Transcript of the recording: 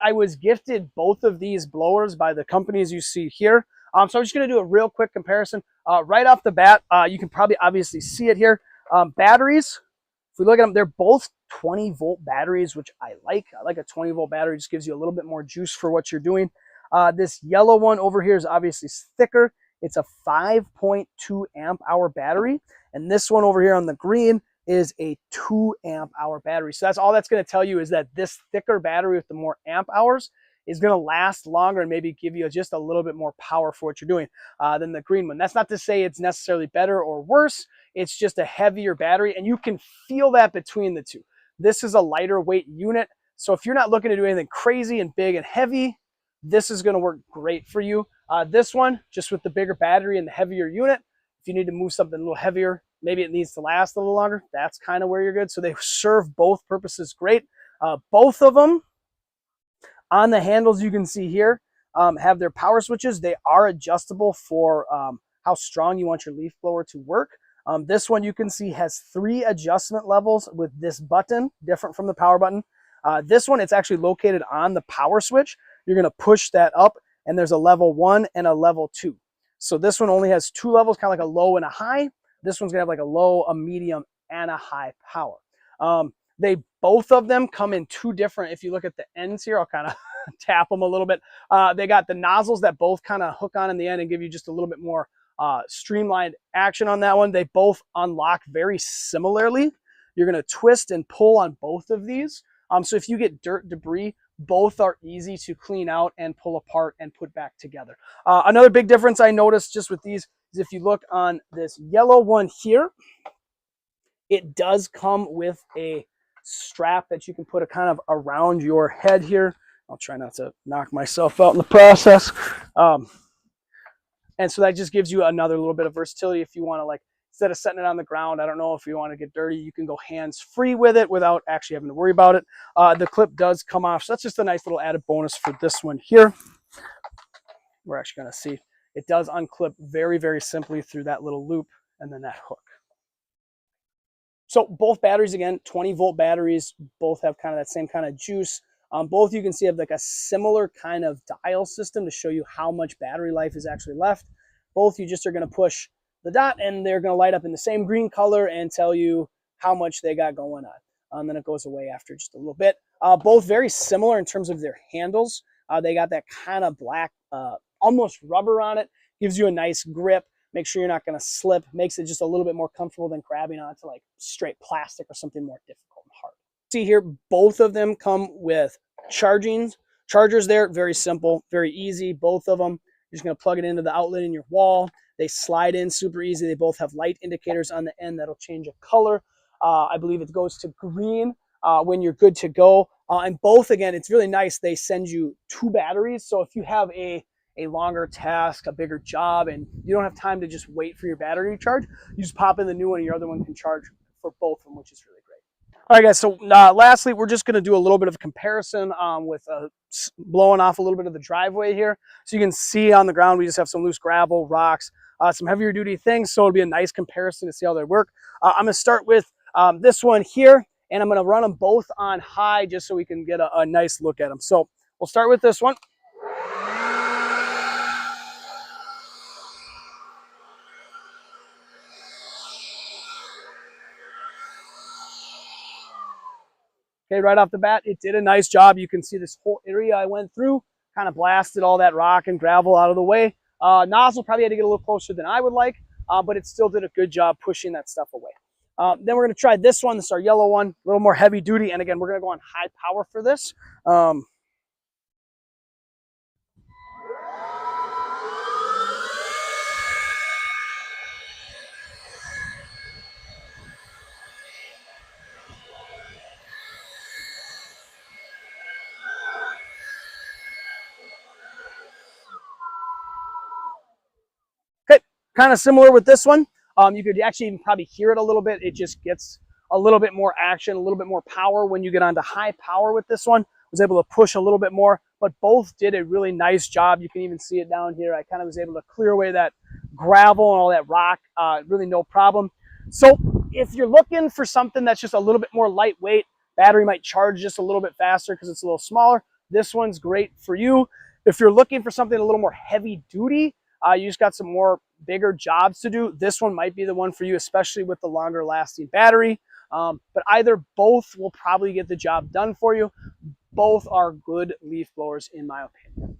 I was gifted both of these blowers by the companies you see here. So I'm just going to do a real quick comparison. Right off the bat, you can probably obviously see it here. Batteries, if we look at them, they're both 20-volt batteries, which I like. I like a 20-volt battery. Just gives you a little bit more juice for what you're doing. This yellow one over here is obviously thicker. It's a 5.2 amp hour battery. And this one over here on the green is a 2 amp hour battery. So that's all that's going to tell you, is that this thicker battery with the more amp hours is going to last longer and maybe give you just a little bit more power for what you're doing than the green one. That's not to say it's necessarily better or worse. It's just a heavier battery, and you can feel that between the two. This is a lighter weight unit. So if you're not looking to do anything crazy and big and heavy, this is going to work great for you. This one, just with the bigger battery and the heavier unit, if you need to move something a little heavier, maybe it needs to last a little longer, that's kind of where you're good. So they serve both purposes great. Both of them, on the handles you can see here, have their power switches. They are adjustable for how strong you want your leaf blower to work. This one you can see has 3 adjustment levels with this button, different from the power button. This one, it's actually located on the power switch. You're going to push that up, and there's a level 1 and a level 2. So this one only has 2 levels, kind of like a low and a high. This one's going to have like a low, a medium, and a high power. They both of them come in 2 different, if you look at the ends here, I'll kind of tap them a little bit. They got the nozzles that both kind of hook on in the end and give you just a little bit more streamlined action on that one. They both unlock very similarly. You're going to twist and pull on both of these. So if you get dirt, debris, both are easy to clean out and pull apart and put back together. Another big difference I noticed just with these is if you look on this yellow one here, it does come with a strap that you can put a kind of around your head here. I'll try not to knock myself out in the process. And so that just gives you another little bit of versatility if you want to, like, instead of setting it on the ground, I don't know if you want to get dirty, you can go hands-free with it without actually having to worry about it. The clip does come off, so that's just a nice little added bonus for this one here. We're actually going to see. It does unclip very, very simply through that little loop and then that hook. So both batteries, again, 20-volt batteries, both have kind of that same kind of juice. Both you can see have like a similar kind of dial system to show you how much battery life is actually left. Both you just are going to push the dot and they're going to light up in the same green color and tell you how much they got going on. Then it goes away after just a little bit. Both very similar in terms of their handles. They got that kind of black, almost rubber on it. Gives you a nice grip. Make sure you're not going to slip. Makes it just a little bit more comfortable than grabbing onto like straight plastic or something more difficult and hard. See here, both of them come with chargers there. Very simple, very easy. Both of them, you're just going to plug it into the outlet in your wall. They slide in super easy. They both have light indicators on the end that'll change a color. I believe it goes to green when you're good to go. And both, again, it's really nice. They send you 2 batteries. So if you have a longer task, a bigger job, and you don't have time to just wait for your battery to charge, you just pop in the new one and your other one can charge for both of them, which is really great. All right, guys, so lastly, we're just going to do a little bit of a comparison with blowing off a little bit of the driveway here. So you can see on the ground, we just have some loose gravel, rocks, some heavier duty things. So it'll be a nice comparison to see how they work. I'm going to start with this one here, and I'm going to run them both on high just so we can get a nice look at them. So we'll start with this one. Okay, right off the bat, it did a nice job. You can see this whole area I went through, kind of blasted all that rock and gravel out of the way. Nozzle probably had to get a little closer than I would like, but it still did a good job pushing that stuff away. Then we're going to try this one. This is our yellow one, a little more heavy duty. And again, we're going to go on high power for this. Okay, kind of similar with this one. You could actually even probably hear it a little bit. It just gets a little bit more action, a little bit more power when you get onto high power with this one. Was able to push a little bit more, but both did a really nice job. You can even see it down here. I kind of was able to clear away that gravel and all that rock, really no problem. So if you're looking for something that's just a little bit more lightweight, battery might charge just a little bit faster because it's a little smaller, This one's great for you. If you're looking for something a little more heavy duty, you just got some more bigger jobs to do, this one might be the one for you, especially with the longer lasting battery. But either both will probably get the job done for you. Both are good leaf blowers in my opinion.